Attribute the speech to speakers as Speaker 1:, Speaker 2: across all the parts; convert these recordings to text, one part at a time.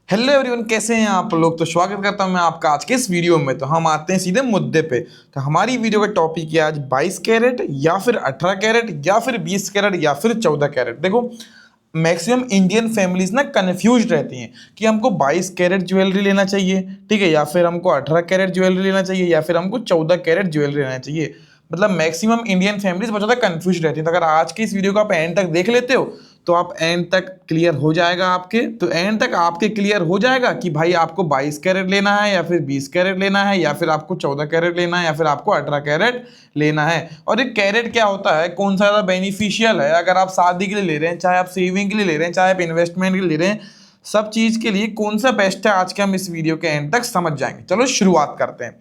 Speaker 1: Hello everyone, कैसे हैं आप लोग। तो स्वागत करता हूं मैं आपका आज के इस वीडियो में। तो हम आते हैं सीधे मुद्दे पे। तो हमारी वीडियो का टॉपिक है आज 22 कैरेट या फिर 18 कैरेट या फिर 20 कैरेट या फिर 14 कैरेट। देखो, मैक्सिमम इंडियन फैमिलीज ना कंफ्यूज रहती हैं कि हमको 22 कैरेट ज्वेलरी लेना चाहिए, ठीक है, या फिर हमको 18 कैरेट ज्वेलरी लेना चाहिए या फिर हमको 14 कैरेट ज्वेलरी लेना चाहिए। मतलब मैक्सिमम इंडियन फैमिलीज बहुत ज़्यादा कंफ्यूज रहती हैं। तो अगर आज की इस वीडियो को आप एंड तक देख लेते हो तो आप एंड तक क्लियर हो जाएगा आपके। तो एंड तक आपके क्लियर हो जाएगा कि भाई आपको 22 कैरेट लेना है या फिर 20 कैरेट लेना है या फिर आपको 14 कैरेट लेना है या फिर आपको 18 कैरेट लेना है। और एक कैरेट क्या होता है, कौन सा ज़्यादा बेनिफिशियल है, अगर आप शादी के लिए ले रहे हैं, चाहे आप सेविंग के लिए ले रहे हैं, चाहे आप इन्वेस्टमेंट के लिए ले रहे हैं, सब चीज़ के लिए कौन सा बेस्ट है, आज के हम इस वीडियो के एंड तक समझ जाएंगे। चलो शुरुआत करते हैं।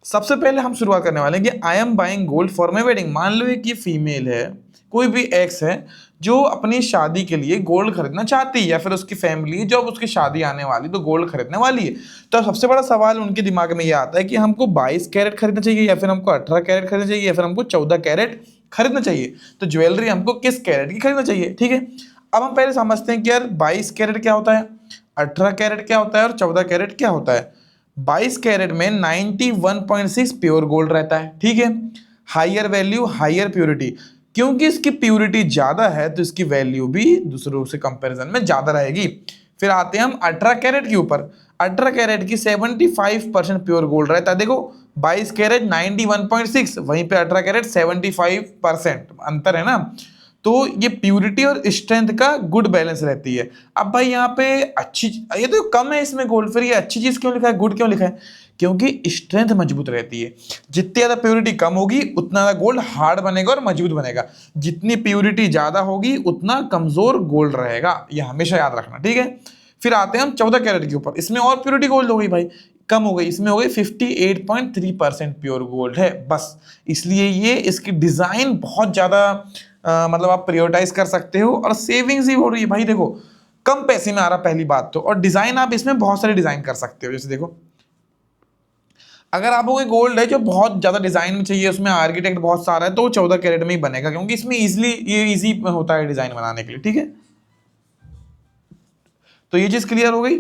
Speaker 1: सबसे पहले हम शुरुआत करने वाले हैं कि I am buying gold for my wedding. मान लो एक ये फीमेल है, कोई भी एक्स है जो अपनी शादी के लिए गोल्ड खरीदना चाहती है या फिर उसकी फैमिली जो अब उसकी शादी आने वाली तो गोल्ड खरीदने वाली है। तो सबसे बड़ा सवाल उनके दिमाग में ये आता है कि हमको 22 कैरेट खरीदना चाहिए या फिर हमको 18 कैरेट खरीदना चाहिए या फिर हमको 14 कैरेट खरीदना चाहिए। तो ज्वेलरी हमको किस कैरेट की खरीदना चाहिए, ठीक है। अब हम पहले समझते हैं कि यार 22 कैरेट क्या होता है, 18 कैरेट क्या होता है और 14 कैरेट क्या होता है। 22 कैरेट में 91.6 प्योर गोल्ड रहता है, ठीक है। हायर वैल्यू हायर प्योरिटी, क्योंकि इसकी प्योरिटी ज़्यादा है तो इसकी वैल्यू भी दूसरों से कंपैरिजन में ज़्यादा रहेगी। फिर आते हैं हम 18 कैरेट के ऊपर। 18 कैरेट की 75% प्योर गोल्ड रहता है। देखो, 22 कैरेट 91.6, वहीं पे 18 कैरेट 75%, अंतर है ना। तो ये प्यूरिटी और स्ट्रेंथ का गुड बैलेंस रहती है। अब भाई यहाँ पे अच्छी, ये तो कम है इसमें गोल्ड, फिर ये अच्छी चीज क्यों लिखा है, गुड क्यों लिखा है, क्योंकि स्ट्रेंथ मजबूत रहती है। जितनी ज्यादा प्योरिटी कम होगी उतना ज्यादा गोल्ड हार्ड बनेगा और मजबूत बनेगा। जितनी प्योरिटी ज्यादा होगी उतना कमजोर गोल्ड रहेगा, ये हमेशा याद रखना, ठीक है। फिर आते हैं हम 14 कैरेट के ऊपर। इसमें और प्योरिटी गोल्ड हो गई भाई, कम हो गई, इसमें हो गई 58.3% प्योर गोल्ड है बस। इसलिए ये इसकी डिजाइन बहुत ज्यादा मतलब आप प्रायोरिटाइज कर सकते हो और सेविंग्स ही हो रही है भाई। देखो, कम पैसे में आ रहा पहली बात तो, और डिजाइन आप इसमें बहुत सारे डिजाइन कर सकते हो। जैसे देखो, अगर आपको कोई गोल्ड है जो बहुत ज्यादा डिजाइन में चाहिए, उसमें आर्किटेक्ट बहुत सारा है, तो 14 कैरेट में ही बनेगा, क्योंकि इसमें इजी होता है डिजाइन बनाने के लिए, ठीक है। तो ये चीज क्लियर हो गई।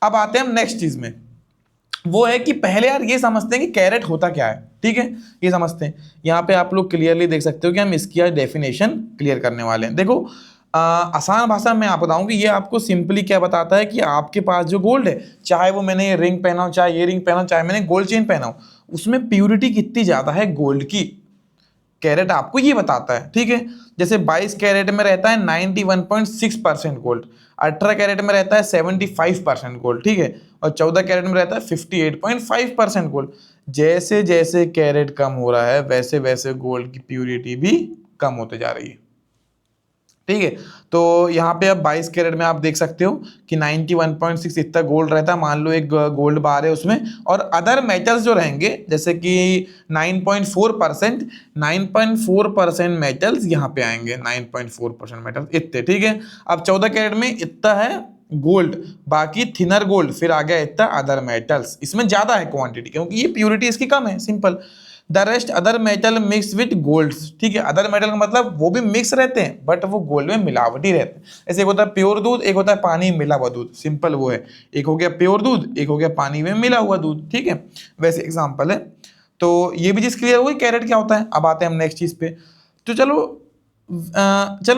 Speaker 1: अब आते हैं हम नेक्स्ट चीज में, वो है कि पहले यार ये समझते हैं कि कैरेट होता क्या है, ठीक है। ये समझते हैं, यहाँ पे आप लोग क्लियरली देख सकते हो कि हम इसकी आज डेफिनेशन क्लियर करने वाले हैं। देखो, आसान भाषा में आप बताऊं कि ये आपको सिंपली क्या बताता है कि आपके पास जो गोल्ड है, चाहे वो मैंने ये रिंग पहना हो, चाहे ये रिंग पहना हो, चाहे मैंने गोल्ड चेन पहना हो, उसमें प्यूरिटी कितनी ज्यादा है गोल्ड की, कैरेट आपको ये बताता है, ठीक है। जैसे 22 कैरेट में रहता है 91.6% गोल्ड, 18 कैरेट में रहता है 75% गोल्ड, ठीक है, और 14 कैरेट में रहता है 58.5% गोल्ड। जैसे जैसे कैरेट कम हो रहा है वैसे वैसे गोल्ड की प्यूरिटी भी कम होते जा रही है, ठीक है। तो यहाँ पे अब 22 कैरेट में आप देख सकते हो कि 91.6 इतना गोल्ड रहता है। मान लो एक गोल्ड बार है उसमें, और अदर मेटल्स जो रहेंगे जैसे कि 9.4%, 9.4% मेटल्स यहाँ पे आएंगे, 9.4% मेटल्स इतने, ठीक है। अब 14 कैरेट में इतना है गोल्ड, बाकी थिनर गोल्ड, फिर आ गया इतना अदर मेटल्स, इसमें ज्यादा है क्वांटिटी क्योंकि ये प्यूरिटी इसकी कम है, simple. The rest other metal mix with gold, ठीक है। अदर मेटल का मतलब वो भी मिक्स रहते हैं बट वो गोल्ड में मिलावटी रहते हैं। ऐसे एक होता है प्योर दूध, एक होता है पानी मिला हुआ दूध, सिंपल वो है। एक हो गया प्योर दूध, एक हो गया पानी में मिला हुआ दूध, ठीक है। वैसे एग्जाम्पल है। तो ये भी चीज क्लियर हो गई कैरेट क्या होता है। अब आते हैं हम नेक्स्ट चीज पे। तो चलो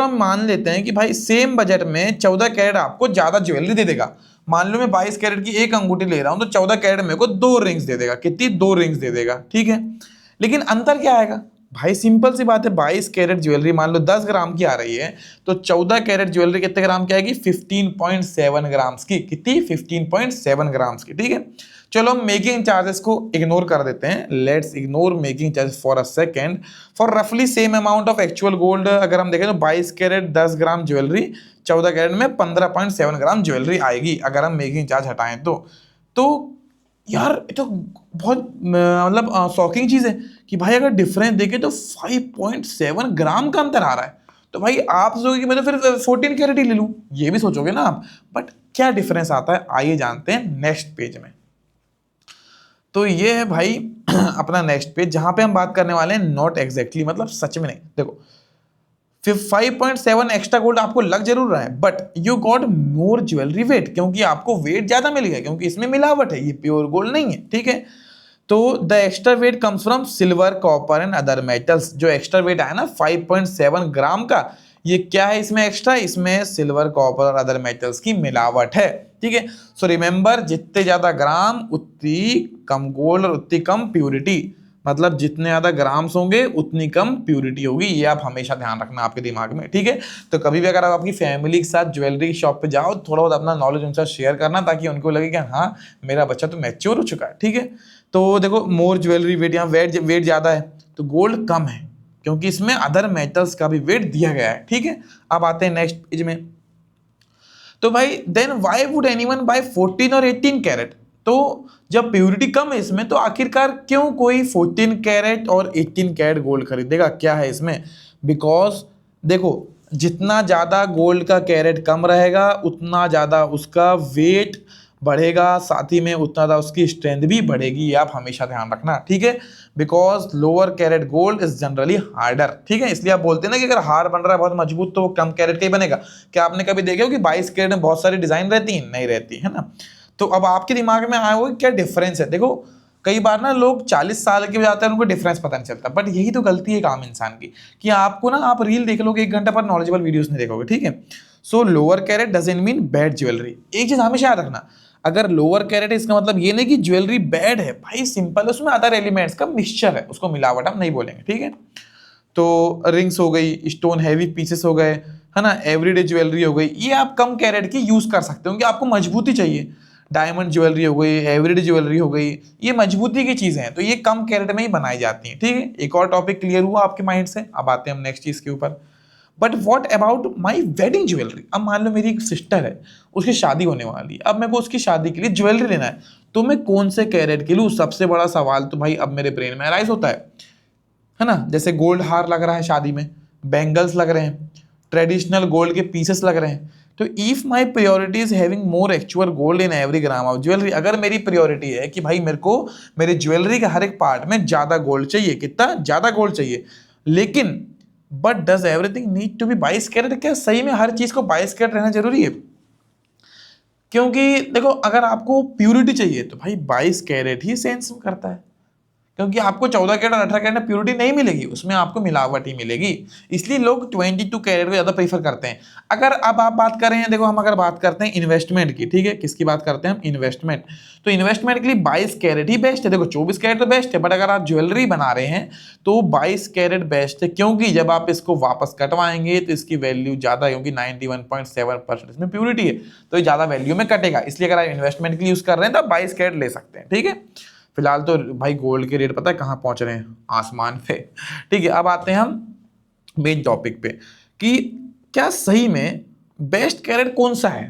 Speaker 1: हम मान लेते हैं कि भाई सेम बजट में 14 कैरेट आपको ज्यादा ज्वेलरी दे देगा। मान लो मैं 22 कैरेट की एक अंगूठी ले रहा हूं तो 14 कैरेट मेरे को 2 रिंग्स दे देगा। कितनी? 2 रिंग्स दे देगा, ठीक है। लेकिन अंतर क्या आएगा भाई, सिंपल सी बात है, 22 कैरेट ज्वेलरी मान लो 10 ग्राम की आ रही है, तो 14 कैरेट ज्वेलरी कितने ग्राम की आएगी? 15.7 ग्राम्स की। कितनी? 15.7 ग्राम्स की, ठीक है। चलो हम मेकिंग चार्जेस को इग्नोर कर देते हैं, let's ignore making charges for a second. For रफली same amount of actual gold अगर हम देखें तो 22 कैरेट 10 ग्राम ज्वेलरी, 14 कैरेट में 15.7 ग्राम ज्वेलरी आएगी अगर हम मेकिंग चार्ज हटाएं तो यार ये तो बहुत मतलब शॉकिंग चीज है कि भाई अगर डिफरेंस देखें तो 5.7 ग्राम का अंतर आ रहा है। तो भाई आप सोचोगे कि मैं तो फिर 14 कैरेट ही ले लूं, ये भी सोचोगे ना आप। बट क्या डिफरेंस आता है आइए जानते हैं नेक्स्ट पेज में। तो ये है भाई अपना नेक्स्ट पेज, जहां पे हम बात करने वाले हैं नॉट एग्जैक्टली, मतलब सच में नहीं। देखो, फिर 5.7 एक्स्ट्रा गोल्ड आपको लग जरूर रहा है, but you got more jewellery weight, क्योंकि आपको वेट ज्यादा मिल गया, क्योंकि इसमें मिलावट है, ये प्योर गोल्ड नहीं है, ठीक है। तो the extra weight comes from silver, copper and other metals. जो एक्स्ट्रा वेट आया ना 5.7 ग्राम का, ये क्या है इसमें एक्स्ट्रा, इसमें सिल्वर, कॉपर और अदर मेटल्स की मिलावट है, ठीक है। सो रिमेंबर, जितने ज्यादा ग्राम उतनी कम गोल्ड और उतनी कम प्यूरिटी, मतलब जितने ज्यादा ग्राम्स होंगे उतनी कम प्यूरिटी होगी, ये आप हमेशा ध्यान रखना आपके दिमाग में, ठीक है। तो कभी भी अगर आप अपनी फैमिली के साथ ज्वेलरी की शॉप पे जाओ, थोड़ा बहुत अपना नॉलेज उनसे शेयर करना, ताकि उनको लगे कि हाँ मेरा बच्चा तो मैच्योर हो चुका है, ठीक है। तो देखो, मोर ज्वेलरी वेट, यहाँ वेट ज्यादा है तो गोल्ड कम है, क्योंकि इसमें अदर मेटल्स का भी वेट दिया गया है, ठीक है। अब आते हैं नेक्स्ट पेज में। तो भाई then why would anyone buy 14 और 18 कैरेट? तो जब प्यूरिटी कम है इसमें, तो आखिरकार क्यों कोई 14 कैरेट और 18 कैरेट गोल्ड खरीदेगा? क्या है इसमें? बिकॉज देखो, जितना ज़्यादा गोल्ड का कैरेट कम रहेगा उतना ज़्यादा उसका वेट बढ़ेगा, साथ ही में उतना ज़्यादा उसकी स्ट्रेंथ भी बढ़ेगी, ये आप हमेशा ध्यान रखना, ठीक है। Because lower carat gold is generally harder, ठीक है। इसलिए आप बोलते हैं ना कि अगर हार बन रहा है बहुत मजबूत, तो वो कम कैरेट का ही बनेगा। क्या आपने कभी देखे हो कि 22 कैरेट में बहुत सारी डिजाइन रहती है? नहीं रहती है ना। तो अब आपके दिमाग में आया होगा क्या डिफरेंस है। देखो, कई बार ना लोग 40 साल के हो जाते हैं, उनको डिफरेंस पता नहीं चलता, बट यही तो गलती है एक आम इंसान की, कि आपको ना, आप रील देख लोगे 1 घंटा पर नॉलेजेबल वीडियोस नहीं देखोगे, ठीक है। So lower carat doesn't mean bad jewellery. एक चीज हमेशा याद रखना, अगर लोअर कैरेट है इसका मतलब ये नहीं कि ज्वेलरी बैड है, भाई सिंपल है, उसमें अदर एलिमेंट्स का मिक्सचर है, उसको मिलावट हम नहीं बोलेंगे, ठीक है। तो रिंग्स हो गई, स्टोन हैवी पीसेस हो गए, है ना, एवरीडे ज्वेलरी हो गई, ये आप कम कैरेट की यूज कर सकते हो, क्योंकि आपको मजबूती चाहिए। डायमंड ज्वेलरी हो गई, एवरीडे ज्वेलरी हो गई, ये मजबूती की चीजें हैं, तो ये कम कैरेट में ही बनाई जाती हैं, ठीक है। एक और टॉपिक क्लियर हुआ आपके माइंड से। अब आते हैं हम नेक्स्ट चीज के ऊपर। But what about my wedding jewellery? अब मान लो मेरी एक सिस्टर है, उसकी शादी होने वाली है, अब मेरे को उसकी शादी के लिए ज्वेलरी लेना है, तो मैं कौन से कैरेट के लूँ? सबसे बड़ा सवाल तो भाई अब मेरे ब्रेन में राइज होता है ना। जैसे गोल्ड हार लग रहा है शादी में, बैंगल्स लग रहे हैं, ट्रेडिशनल गोल्ड के पीसेस लग रहे हैं। तो if my priority is having more actual gold in every gram of jewellery, अगर मेरी प्रियोरिटी है कि भाई मेरे को मेरे ज्वेलरी के हर एक पार्ट में ज्यादा गोल्ड चाहिए, कितना ज्यादा गोल्ड चाहिए, लेकिन but does everything need to be 22 carat? क्या सही में हर चीज को 22 कैरेट रहना जरूरी है? क्योंकि देखो, अगर आपको प्यूरिटी चाहिए तो भाई 22 कैरेट ही सेंस करता है, क्योंकि आपको 14 कैरेट और 18 कैरेट में प्यूरिटी नहीं मिलेगी, उसमें आपको मिलावट ही मिलेगी। इसलिए लोग 22 कैरेट को ज़्यादा प्रीफर करते हैं। अगर अब आप बात कर रहे हैं, देखो हम अगर बात करते हैं इन्वेस्टमेंट की, ठीक है, किसकी बात करते हैं हम? इन्वेस्टमेंट। तो इन्वेस्टमेंट के लिए 22 कैरेट ही बेस्ट है। देखो 24 कैरेट तो बेस्ट है, बट अगर आप ज्वेलरी बना रहे हैं तो 22 कैरेट बेस्ट है, क्योंकि जब आप इसको वापस कटवाएंगे तो इसकी वैल्यू ज़्यादा है, क्योंकि 91.7% इसमें प्यूरिटी है, तो ये ज़्यादा वैल्यू में कटेगा। इसलिए अगर आप इन्वेस्टमेंट के लिए यूज़ कर रहे हैं तो आप 22 कैरेट ले सकते हैं, ठीक है। फिलहाल तो भाई गोल्ड के रेट पता है कहाँ पहुंच रहे हैं? आसमान पे, ठीक है। अब आते हैं हम मेन टॉपिक पे कि क्या सही में बेस्ट कैरेट कौन सा है।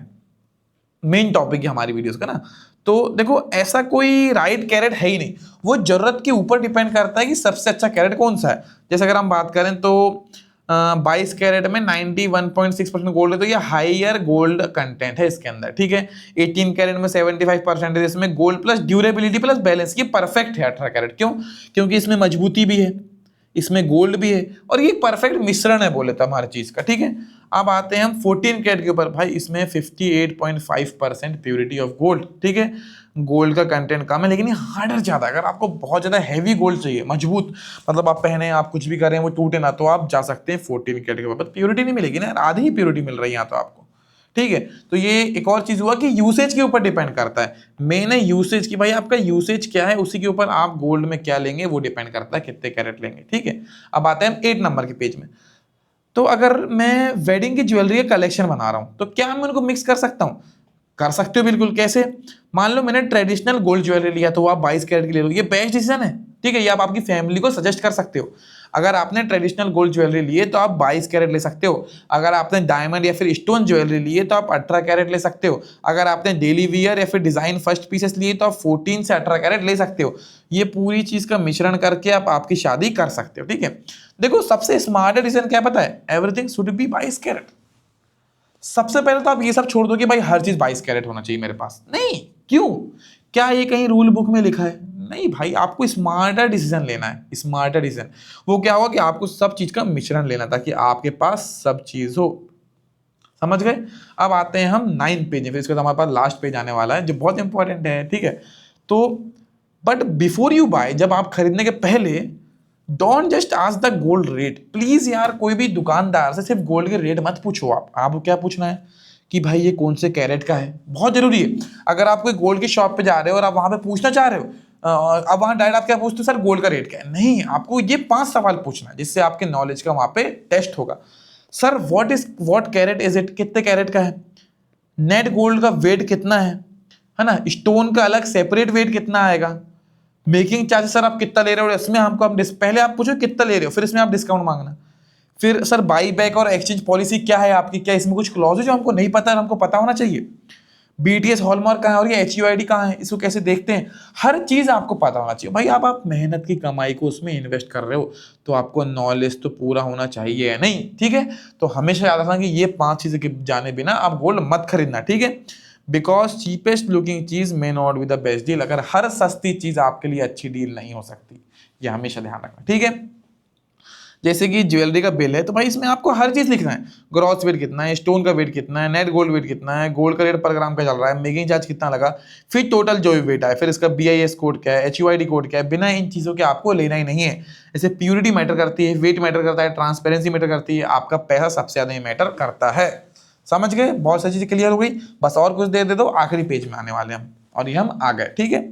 Speaker 1: मेन टॉपिक है हमारी वीडियोस का ना। तो देखो, ऐसा कोई राइट कैरेट है ही नहीं, वो जरूरत के ऊपर डिपेंड करता है कि सबसे अच्छा कैरेट कौन सा है। जैसे अगर हम बात करें तो 22 कैरेट में 91.6% गोल्ड है, तो ये हाइयर गोल्ड कंटेंट है इसके अंदर, ठीक है। 18 कैरेट में 75% है, इसमें gold plus durability plus balance, ये परफेक्ट है 18 कैरेट। क्यों? क्योंकि इसमें मजबूती भी है, इसमें गोल्ड भी है, और ये परफेक्ट मिश्रण है बोले तो हमारी चीज का, ठीक है। अब आते हैं हम 14 कैरेट के ऊपर। भाई इसमें 58.5% प्यूरिटी ऑफ गोल्ड, ठीक है। गोल्ड का कंटेंट कम है, लेकिन ये हार्डर ज्यादा। अगर आपको बहुत ज्यादा हैवी गोल्ड चाहिए, मजबूत, मतलब आप पहने, आप कुछ भी करें वो टूटे ना, तो आप जा सकते हैं 14 कैरेट के ऊपर। प्यूरिटी नहीं मिलेगी ना, आधी ही प्यूरिटी मिल रही है यहाँ तो आपको, ठीक है। तो ये एक और चीज हुआ कि यूसेज के ऊपर डिपेंड करता है। मेन है यूसेज की, भाई आपका यूसेज क्या है, उसी के ऊपर आप गोल्ड में क्या लेंगे वो डिपेंड करता है, कितने कैरेट लेंगे, ठीक है। अब आते हैं हम 8 नंबर के पेज में। तो अगर मैं वेडिंग की ज्वेलरी का कलेक्शन बना रहा हूं, तो क्या मैं उनको मिक्स कर सकता हूं? कर सकते हो बिल्कुल। कैसे? मान लो मैंने ट्रेडिशनल गोल्ड ज्वेलरी लिया, तो आप 22 कैरेट की ले लो, ये बेस्ट डिसीजन है, ठीक है। ये आप आपकी फैमिली को सजेस्ट कर सकते हो। अगर आपने ट्रेडिशनल गोल्ड ज्वेलरी लिए तो आप 22 कैरेट ले सकते हो। अगर आपने डायमंड या फिर स्टोन ज्वेलरी लिए तो आप 18 कैरेट ले सकते हो। अगर आपने डेली वियर या फिर डिजाइन फर्स्ट पीसेस लिए तो आप 14 से 18 कैरेट ले सकते हो। ये पूरी चीज का मिश्रण करके आप आपकी शादी कर सकते हो, ठीक है। देखो, सबसे स्मार्ट डिसीजन क्या पता है? Everything should be 22 carat. सबसे पहले तो आप ये सब छोड़ दो कि भाई हर चीज 22 कैरेट होना चाहिए मेरे पास। नहीं, क्यों? क्या ये कहीं रूल बुक में लिखा है? नहीं भाई, आपको स्मार्टर डिसीजन लेना है, स्मार्टर डिसीजन। वो क्या होगा कि आपको सब चीज का मिश्रण लेना ताकि आपके पास सब चीज हो। समझ गए। अब आते हैं हम 9 पेज में, फिर इसके बाद हमारे पास लास्ट पेज आने वाला है जो बहुत इंपॉर्टेंट है, ठीक है। तो बट बिफोर यू बाय, जब आप खरीदने के पहले don't just ask the gold rate. Please यार, कोई भी दुकानदार से सिर्फ गोल्ड के रेट मत पूछो। आपको क्या पूछना है कि भाई ये कौन से कैरेट का है, बहुत जरूरी है। अगर आप कोई गोल्ड की शॉप पे जा रहे हो और आप वहां पे पूछना चाह रहे हो, अब वहां डायरेक्ट आप क्या पूछते हो, सर गोल्ड का रेट क्या है? नहीं, आपको ये 5 सवाल पूछना है जिससे आपके नॉलेज का वहां पे टेस्ट होगा। Sir what carat is it, कितने कैरेट का है? नेट गोल्ड का वेट कितना है ना? स्टोन का अलग सेपरेट वेट कितना आएगा? मेकिंग चार्जेस सर आप कितना ले रहे हो, इसमें हमको पहले आप पूछो कितना ले रहे हो, फिर इसमें आप डिस्काउंट मांगना। फिर सर बाई बैक और एक्सचेंज पॉलिसी क्या है आपकी, क्या इसमें कुछ क्लॉज है जो हमको नहीं पता है, हमको पता होना चाहिए। बीटीएस हॉलमार्क कहाँ है और ये HUID कहाँ है, इसको कैसे देखते हैं, हर चीज आपको पता होना चाहिए भाई। आप मेहनत की कमाई को उसमें इन्वेस्ट कर रहे हो तो आपको नॉलेज तो पूरा होना चाहिए, नहीं? ठीक है, तो हमेशा याद रखना कि ये 5 चीजें के जाने बिना आप गोल्ड मत खरीदना, ठीक है। बिकॉज चीपेस्ट लुकिंग चीज may not be the best deal. अगर हर सस्ती चीज आपके लिए अच्छी डील नहीं हो सकती, ये हमेशा ध्यान रखना, ठीक है। जैसे कि ज्वेलरी का बिल है तो भाई इसमें आपको हर चीज लिखना है, ग्रॉस वेट कितना है, स्टोन का वेट कितना है, नेट गोल्ड वेट कितना है, गोल्ड का रेट पर ग्राम पे चल रहा है, मेकिंग चार्ज कितना लगा, फिर टोटल जो भी वेट है, फिर इसका BIS कोड क्या है, HUID कोड क्या है। बिना इन चीजों के आपको लेना ही नहीं है। जैसे प्योरिटी मैटर करती है, वेट मैटर करता है, ट्रांसपेरेंसी मैटर करती है, आपका पैसा सबसे ज्यादा मैटर करता है। समझ गए? बहुत सारी चीजें क्लियर हो गई, बस और कुछ देर दे दो, आखिरी पेज में आने वाले हम, और ये हम आ गए, ठीक है।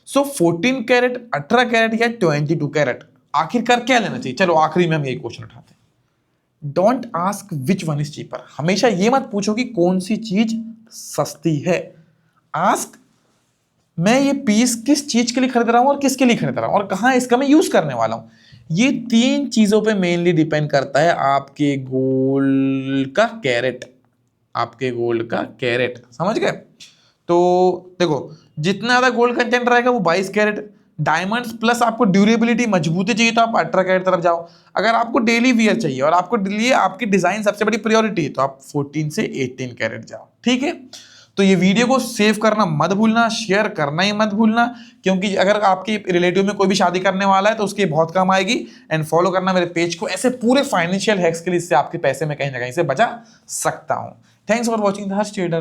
Speaker 1: सो 14 कैरेट, 18 कैरेट या 22 कैरेट, आखिरकार क्या लेना चाहिए? चलो आखिरी में हम यही क्वेश्चन उठाते हैं। Don't ask which one is cheaper. हमेशा ये मत पूछो कि कौन सी चीज सस्ती है। आस्क मैं ये पीस किस चीज के लिए खरीद रहा हूं और किसके लिए खरीद रहा हूं और कहां इसका मैं यूज करने वाला हूं। ये 3 चीजों पे मेनली डिपेंड करता है आपके गोल्ड का कैरेट, आपके गोल्ड का कैरेट। समझ गए? तो देखो, जितना ज्यादा गोल्ड कंटेंट रहेगा वो 22 कैरेट। डायमंड्स प्लस आपको ड्यूरेबिलिटी, मजबूती चाहिए तो आप 18 कैरेट तरफ जाओ। अगर आपको डेली वियर चाहिए और आपको लिए आपकी डिजाइन सबसे बड़ी प्रायोरिटी है तो आप 14 से 18 कैरेट जाओ, ठीक है। तो ये वीडियो को सेव करना मत भूलना, शेयर करना ही मत भूलना, क्योंकि अगर आपके रिलेटिव में कोई भी शादी करने वाला है तो उसके बहुत काम आएगी। एंड फॉलो करना मेरे पेज को, ऐसे पूरे फाइनेंशियल हैक्स के लिए, इससे आपके पैसे में कहीं ना कहीं से बचा सकता हूं। Thanks for watching the Harsh trader.